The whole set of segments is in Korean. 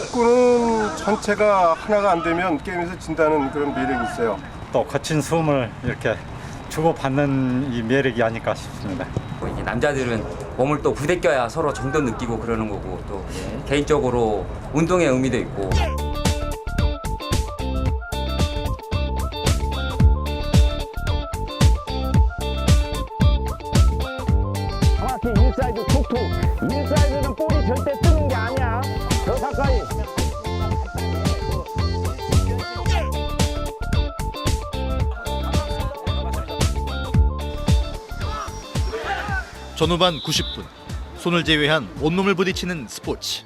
축구는 전체가 하나가 안 되면 게임에서 진다는 그런 매력이 있어요. 또 거친 숨을 이렇게 주고받는 이 매력이 아닐까 싶습니다. 이게 남자들은 몸을 또 부대껴야 서로 정도 느끼고 그러는 거고 또 개인적으로 운동의 의미도 있고. 정확히 인사이드 툭툭. 인사이드는 볼이 절대 뜨는 게 아니야. 더 가까이. 전후반 90분, 손을 제외한 온몸을 부딪히는 스포츠.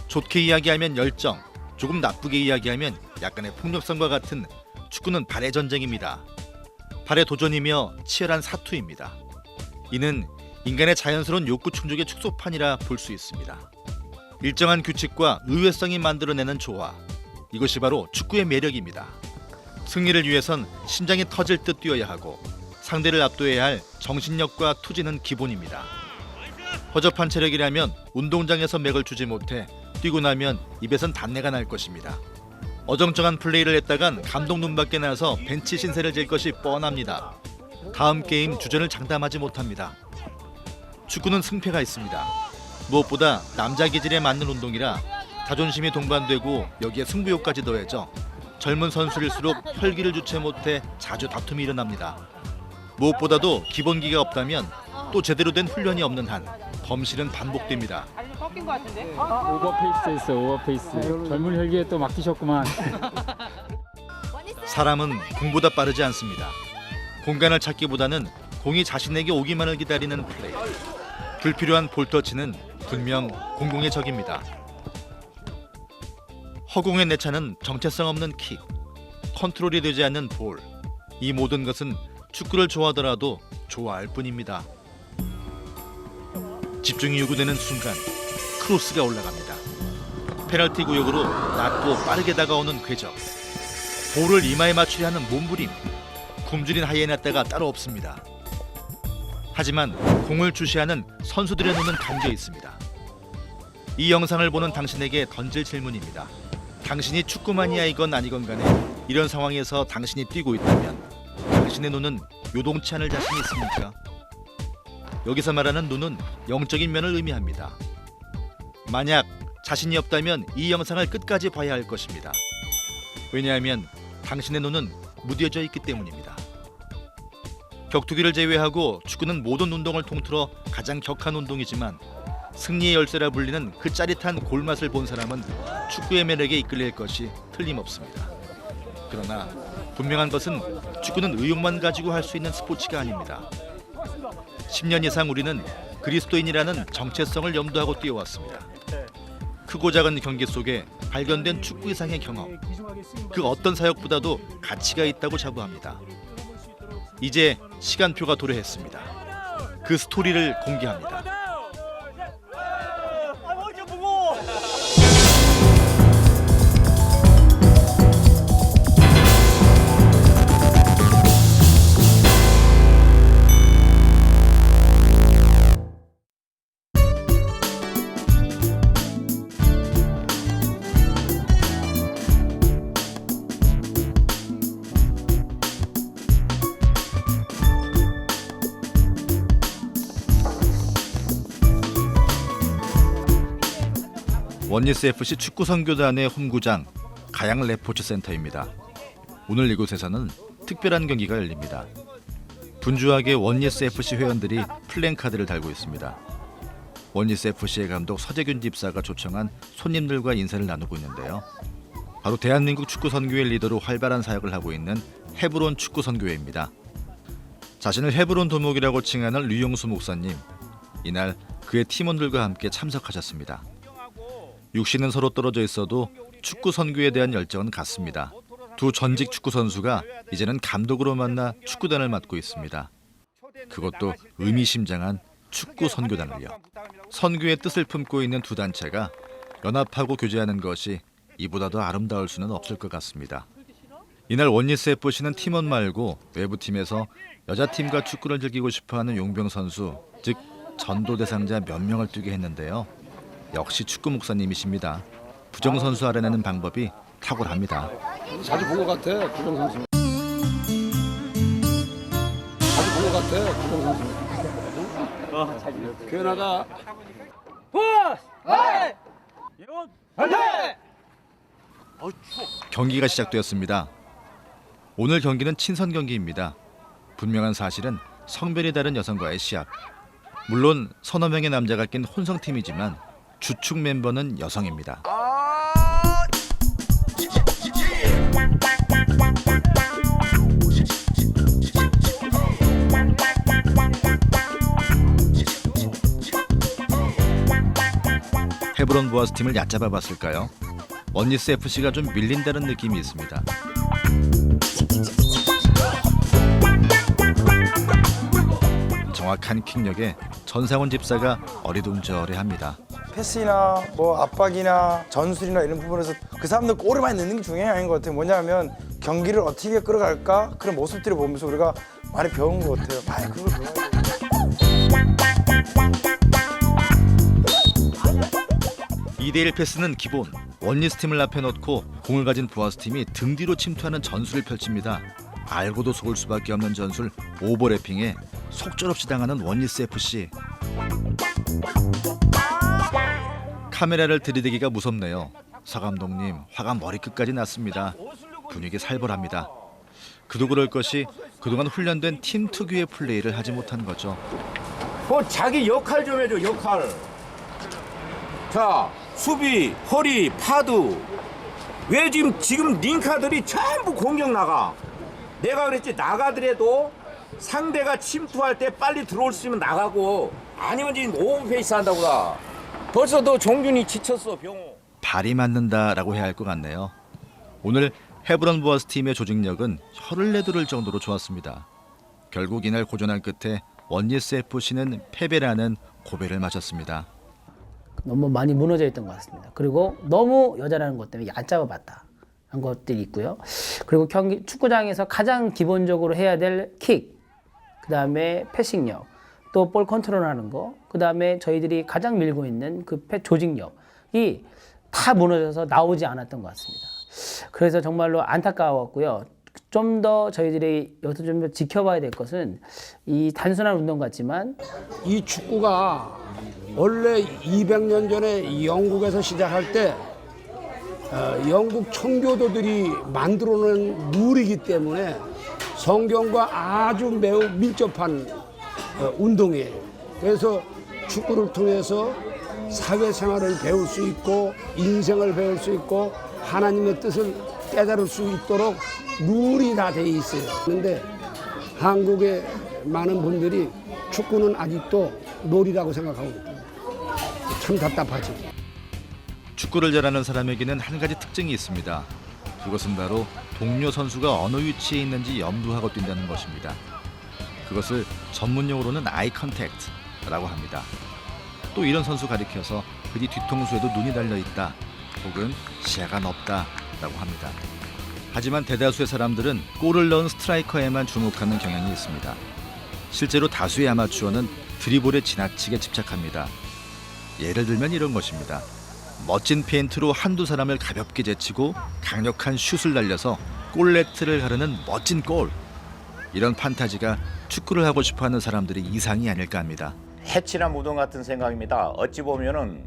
좋게 이야기하면 열정, 조금 나쁘게 이야기하면 약간의 폭력성과 같은 축구는 발의 전쟁입니다. 발의 도전이며 치열한 사투입니다. 이는 인간의 자연스러운 욕구 충족의 축소판이라 볼 수 있습니다. 일정한 규칙과 의외성이 만들어내는 조화, 이것이 바로 축구의 매력입니다. 승리를 위해선 심장이 터질 듯 뛰어야 하고 상대를 압도해야 할 정신력과 투지는 기본입니다. 허접한 체력이라면 운동장에서 맥을 주지 못해 뛰고 나면 입에선 단내가 날 것입니다. 어정쩡한 플레이를 했다간 감독 눈밖에 나서 벤치 신세를 질 것이 뻔합니다. 다음 게임 주전을 장담하지 못합니다. 축구는 승패가 있습니다. 무엇보다 남자 기질에 맞는 운동이라 자존심이 동반되고 여기에 승부욕까지 더해져 젊은 선수일수록 혈기를 주체 못해 자주 다툼이 일어납니다. 무엇보다도 기본기가 없다면 또 제대로 된 훈련이 없는 한 범실은 반복됩니다. 꺾인 것 같은데? 오버페이스했어, 오버페이스. 젊은 혈기에 또 맡기셨구만. 사람은 공보다 빠르지 않습니다. 공간을 찾기보다는 공이 자신에게 오기만을 기다리는 플레이. 불필요한 볼터치는 분명 공공의 적입니다. 허공의 내차는 정체성 없는 킥, 컨트롤이 되지 않는 볼. 이 모든 것은 축구를 좋아하더라도 좋아할 뿐입니다. 집중이 요구되는 순간 크로스가 올라갑니다. 페널티 구역으로 낮고 빠르게 다가오는 궤적. 볼을 이마에 맞추려 하는 몸부림. 굶주린 하이에나 때가 따로 없습니다. 하지만 공을 주시하는 선수들의 눈은 감겨 있습니다. 이 영상을 보는 당신에게 던질 질문입니다. 당신이 축구마니아이건 아니건 간에 이런 상황에서 당신이 뛰고 있다면 당신의 눈은 요동치 않을 자신이 있습니까? 여기서 말하는 눈은 영적인 면을 의미합니다. 만약 자신이 없다면 이 영상을 끝까지 봐야 할 것입니다. 왜냐하면 당신의 눈은 무뎌져 있기 때문입니다. 격투기를 제외하고 축구는 모든 운동을 통틀어 가장 격한 운동이지만 승리의 열쇠라 불리는 그 짜릿한 골맛을 본 사람은 축구의 매력에 이끌릴 것이 틀림없습니다. 그러나 분명한 것은 축구는 의욕만 가지고 할 수 있는 스포츠가 아닙니다. 10년 이상 우리는 그리스도인이라는 정체성을 염두하고 뛰어왔습니다. 크고 작은 경기 속에 발견된 축구 이상의 경험, 그 어떤 사역보다도 가치가 있다고 자부합니다. 이제 시간표가 도래했습니다. 그 스토리를 공개합니다. 원니스 FC 축구 선교단의 홈구장 가양 레포츠 센터입니다. 오늘 이곳에서는 특별한 경기가 열립니다. 분주하게 원니스 FC 회원들이 플랜카드를 달고 있습니다. 원니스 FC의 감독 서재균 집사가 초청한 손님들과 인사를 나누고 있는데요. 바로 대한민국 축구 선교회 리더로 활발한 사역을 하고 있는 헤브론 축구 선교회입니다. 자신을 헤브론 도목이라고 칭하는 류용수 목사님, 이날 그의 팀원들과 함께 참석하셨습니다. 육신은 서로 떨어져 있어도 축구 선교에 대한 열정은 같습니다. 두 전직 축구 선수가 이제는 감독으로 만나 축구단을 맡고 있습니다. 그것도 의미심장한 축구 선교단을요. 선교의 뜻을 품고 있는 두 단체가 연합하고 교제하는 것이 이보다 더 아름다울 수는 없을 것 같습니다. 이날 원니스 FC는 팀원 말고 외부팀에서 여자팀과 축구를 즐기고 싶어하는 용병 선수, 즉 전도 대상자 몇 명을 뛰게 했는데요. 역시 축구 목사님이십니다. 부정 선수 알아내는 방법이 탁월합니다. 자주 본 것 같아, 구정 선수. 자주 본 것 같아, 구정 선수. 교회나가. 경기가 시작되었습니다. 오늘 경기는 친선 경기입니다. 분명한 사실은 성별이 다른 여성과의 시합. 물론 서너 명의 남자가 낀 혼성팀이지만 주축 멤버는 여성입니다. 헤브론 보아스 팀을 얕잡아 봤을까요? 원니스 FC가 좀 밀린다는 느낌이 있습니다. 정확한 킥력에 전상훈 집사가 어리둥절해합니다. 패스나 뭐 압박이나 전술이나 이런 부분에서 그 사람들 골을 많이 넣는 게 중요한 게 아닌 것 같아요. 뭐냐면 경기를 어떻게 끌어갈까 그런 모습들을 보면서 우리가 많이 배운 것 같아요. 많이 그걸 배워야 돼요. 2대1 패스는 기본. 원니스 팀을 앞에 놓고 공을 가진 보아스 팀이 등 뒤로 침투하는 전술을 펼칩니다. 알고도 속을 수밖에 없는 전술 오버래핑에 속절없이 당하는 원니스 FC. 카메라를 들이대기가 무섭네요. 서 감독님 화가 머리끝까지 났습니다. 분위기 살벌합니다. 그도 그럴 것이 그동안 훈련된 팀 특유의 플레이를 하지 못한 거죠. 자기 역할 좀 해줘, 역할. 자, 수비, 허리, 파드. 왜 지금 링카들이 전부 공격 나가? 내가 그랬지, 나가더라도 상대가 침투할 때 빨리 들어올 수 있으면 나가고, 아니면 지금 오버페이스 한다고 나. 벌써 너 종균이 지쳤어, 병호. 발이 맞는다라고 해야 할 것 같네요. 오늘 헤브론 보아스 팀의 조직력은 혀를 내두를 정도로 좋았습니다. 결국 이날 고전한 끝에 원니스 FC는 패배라는 고배를 마셨습니다. 너무 많이 무너져 있던 것 같습니다. 그리고 너무 여자라는 것 때문에 얕잡아 봤다 한 것들이 있고요. 그리고 경기 축구장에서 가장 기본적으로 해야 될 킥, 그 다음에 패싱력, 또 볼 컨트롤하는 거, 그 다음에 저희들이 가장 밀고 있는 그 조직력이 다 무너져서 나오지 않았던 것 같습니다. 그래서 정말로 안타까웠고요. 좀 더 저희들이 여기서 좀 더 지켜봐야 될 것은 이 단순한 운동 같지만 이 축구가 원래 200년 전에 영국에서 시작할 때 영국 청교도들이 만들어낸 룰이기 때문에 성경과 아주 매우 밀접한 운동이에요. 그래서 축구를 통해서 사회생활을 배울 수 있고 인생을 배울 수 있고 하나님의 뜻을 깨달을 수 있도록 룰이 다 돼 있어요. 그런데 한국의 많은 분들이 축구는 아직도 놀이라고 생각하고 있습니다. 참 답답하죠. 축구를 잘하는 사람에게는 한 가지 특징이 있습니다. 그것은 바로 동료 선수가 어느 위치에 있는지 염두하고 뛴다는 것입니다. 그것을 전문용어로는 아이 컨택트라고 합니다. 또 이런 선수 가리켜서 그뒤 뒤통수에도 눈이 달려있다 혹은 시야가 넓다라고 합니다. 하지만 대다수의 사람들은 골을 넣은 스트라이커에만 주목하는 경향이 있습니다. 실제로 다수의 아마추어는 드리블에 지나치게 집착합니다. 예를 들면 이런 것입니다. 멋진 페인트로 한두 사람을 가볍게 제치고 강력한 슛을 날려서 골네트를 가르는 멋진 골. 이런 판타지가 축구를 하고 싶어하는 사람들의 이상이 아닐까 합니다. 해치나 무덤 같은 생각입니다. 어찌 보면은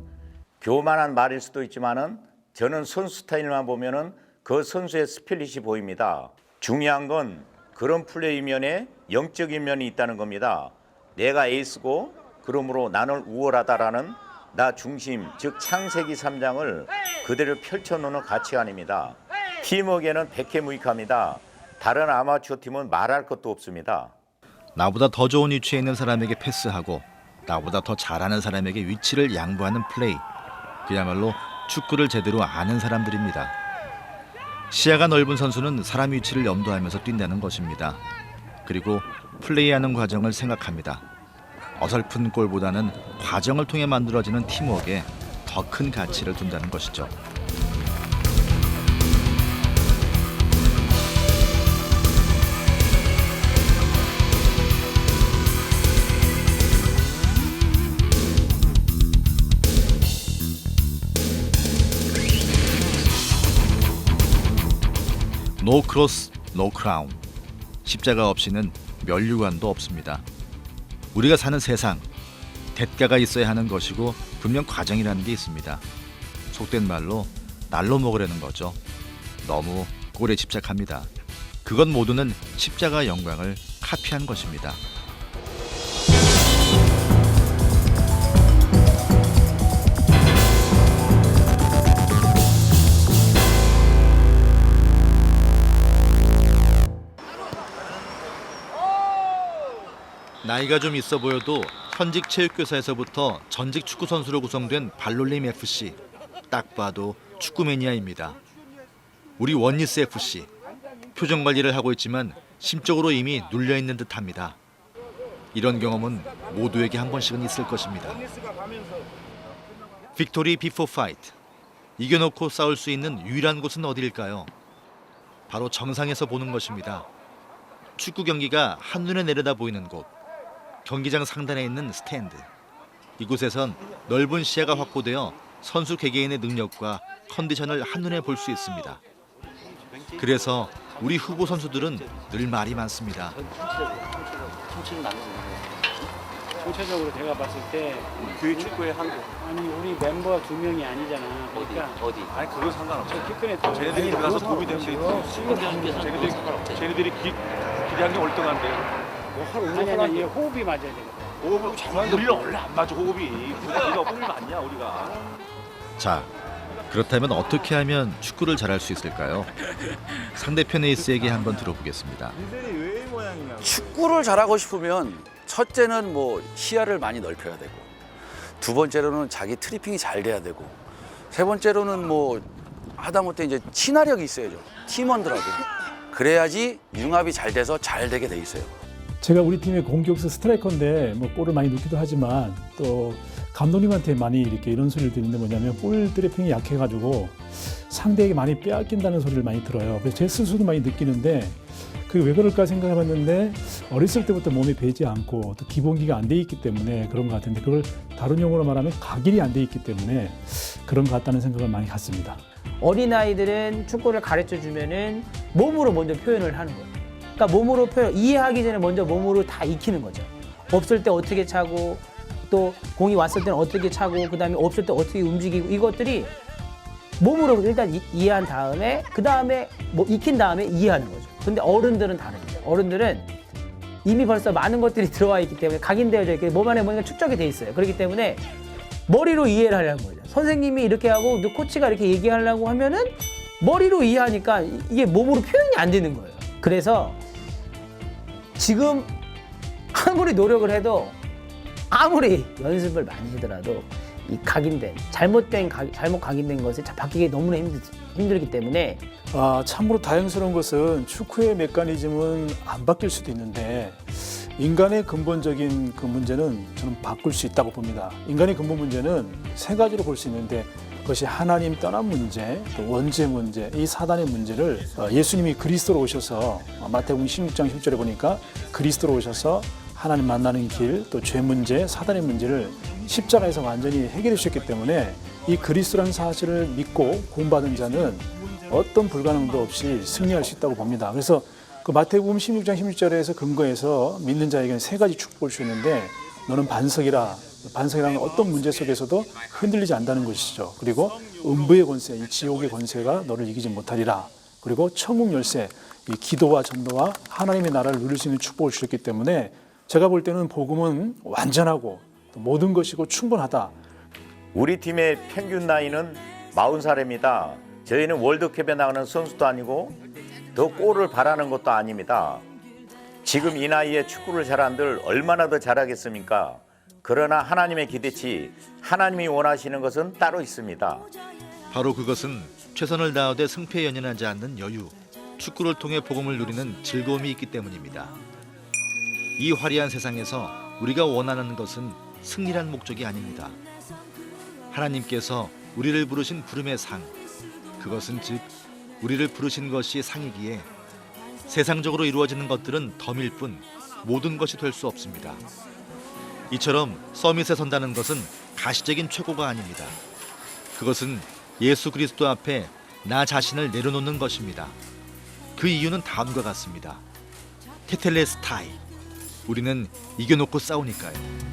교만한 말일 수도 있지만은 저는 선수 스타일만 보면은 그 선수의 스피릿이 보입니다. 중요한 건 그런 플레이 면에 영적인 면이 있다는 겁니다. 내가 에이스고 그러므로 나는 우월하다라는 나 중심, 즉 창세기 3장을 그대로 펼쳐놓는 가치관입니다. 팀워크에는 백해무익합니다. 다른 아마추어 팀은 말할 것도 없습니다. 나보다 더 좋은 위치에 있는 사람에게 패스하고 나보다 더 잘하는 사람에게 위치를 양보하는 플레이. 그야말로 축구를 제대로 아는 사람들입니다. 시야가 넓은 선수는 사람 위치를 염두하면서 뛴다는 것입니다. 그리고 플레이하는 과정을 생각합니다. 어설픈 골보다는 과정을 통해 만들어지는 팀워크에 더 큰 가치를 둔다는 것이죠. No cross, no crown. 십자가 없이는 면류관도 없습니다. 우리가 사는 세상, 대가가 있어야 하는 것이고 분명 과정이라는 게 있습니다. 속된 말로 날로 먹으려는 거죠. 너무 꼴에 집착합니다. 그것 모두는 십자가 영광을 카피한 것입니다. 나이가 좀 있어 보여도 현직 체육교사에서부터 전직 축구선수로 구성된 발놀림 FC. 딱 봐도 축구 매니아입니다. 우리 원니스 FC. 표정 관리를 하고 있지만 심적으로 이미 눌려있는 듯합니다. 이런 경험은 모두에게 한 번씩은 있을 것입니다. 빅토리 비포 파이트. 이겨놓고 싸울 수 있는 유일한 곳은 어디일까요? 바로 정상에서 보는 것입니다. 축구 경기가 한눈에 내려다 보이는 곳. 경기장 상단에 있는 스탠드. 이곳에선 넓은 시야가 확보되어 선수 개개인의 능력과 컨디션을 한눈에 볼 수 있습니다. 그래서 우리 후보 선수들은 늘 말이 많습니다. 전체적으로 제가 봤을 때 교회 축구의 한국. 아니 우리 멤버 2명이 아니잖아. 그러니까 어디? 아니 그건 상관없어. 키 큰 애 쟤네들이 들어가서 도움이 되는 게 있지. 쟤네들이 기량이 월등한데. 아니 얘 호흡이 맞아야 돼. 호흡을 잘 맞는데 우리는 원래 안 맞아 호흡이. 우리가 호흡이 맞냐 우리가. 자, 그렇다면 어떻게 하면 축구를 잘할 수 있을까요? 상대편 에이스에게 한번 들어보겠습니다. 축구를 잘하고 싶으면 첫째는 뭐 시야를 많이 넓혀야 되고, 두 번째로는 자기 트리핑이 잘 돼야 되고, 세 번째로는 뭐 하다못해 이제 친화력이 있어야죠. 팀원들하고. 그래야지 융합이 잘 돼서 잘 되게 돼 있어요. 제가 우리 팀의 공격수 스트라이커인데 뭐 골을 많이 넣기도 하지만 또 감독님한테 많이 이렇게 이런 소리를 듣는데 뭐냐면 볼 트래핑이 약해가지고 상대에게 많이 빼앗긴다는 소리를 많이 들어요. 그래서 제 스스로도 많이 느끼는데 그게 왜 그럴까 생각해봤는데 어렸을 때부터 몸에 배지 않고 또 기본기가 안 돼 있기 때문에 그런 것 같은데 그걸 다른 용어로 말하면 각일이 안 돼 있기 때문에 그런 것 같다는 생각을 많이 갖습니다. 어린아이들은 축구를 가르쳐 주면은 몸으로 먼저 표현을 하는 거예요. 그러니까 몸으로 이해하기 전에 먼저 몸으로 다 익히는 거죠. 없을 때 어떻게 차고 또 공이 왔을 때는 어떻게 차고 그다음에 없을 때 어떻게 움직이고 이것들이 몸으로 일단 이해한 다음에 그다음에 뭐 익힌 다음에 이해하는 거죠. 근데 어른들은 다릅니다. 어른들은 이미 벌써 많은 것들이 들어와 있기 때문에 각인되어져 있기 때문에 몸 안에 뭔가 축적이 돼 있어요. 그렇기 때문에 머리로 이해를 하려는 거죠. 선생님이 이렇게 하고 코치가 이렇게 얘기하려고 하면은 머리로 이해하니까 이게 몸으로 표현이 안 되는 거예요. 그래서 지금 아무리 노력을 해도 아무리 연습을 많이 하더라도 이 각인된 잘못 각인된 것을 바뀌기 너무나 힘들기 때문에 참으로 다행스러운 것은 축구의 메커니즘은 안 바뀔 수도 있는데 인간의 근본적인 그 문제는 저는 바꿀 수 있다고 봅니다. 인간의 근본 문제는 세 가지로 볼 수 있는데 그것이 하나님 떠난 문제, 또 원죄 문제, 이 사단의 문제를 예수님이 그리스도로 오셔서 마태복음 16장 10절에 보니까 그리스도로 오셔서 하나님 만나는 길, 또 죄 문제, 사단의 문제를 십자가에서 완전히 해결해 주셨기 때문에 이 그리스도라는 사실을 믿고 구원받은 자는 어떤 불가능도 없이 승리할 수 있다고 봅니다. 그래서 그 마태복음 16장 16절에서 근거해서 믿는 자에게는 세 가지 축복을 주셨는데 너는 반석이라. 반석이라는 어떤 문제 속에서도 흔들리지 않는다는 것이죠. 그리고 음부의 권세, 이 지옥의 권세가 너를 이기지 못하리라. 그리고 천국 열쇠, 이 기도와 전도와 하나님의 나라를 누릴 수 있는 축복을 주셨기 때문에 제가 볼 때는 복음은 완전하고 모든 것이고 충분하다. 우리 팀의 평균 나이는 40살입니다. 저희는 월드컵에 나가는 선수도 아니고 더 골을 바라는 것도 아닙니다. 지금 이 나이에 축구를 잘한들 얼마나 더 잘하겠습니까? 그러나 하나님의 기대치, 하나님이 원하시는 것은 따로 있습니다. 바로 그것은 최선을 다하되 승패에 연연하지 않는 여유, 축구를 통해 복음을 누리는 즐거움이 있기 때문입니다. 이 화려한 세상에서 우리가 원하는 것은 승리란 목적이 아닙니다. 하나님께서 우리를 부르신 부름의 상, 그것은 즉 우리를 부르신 것이 상이기에 세상적으로 이루어지는 것들은 덤일 뿐 모든 것이 될 수 없습니다. 이처럼 서밋에 선다는 것은 가시적인 최고가 아닙니다. 그것은 예수 그리스도 앞에 나 자신을 내려놓는 것입니다. 그 이유는 다음과 같습니다. 테텔레스타이. 우리는 이겨놓고 싸우니까요.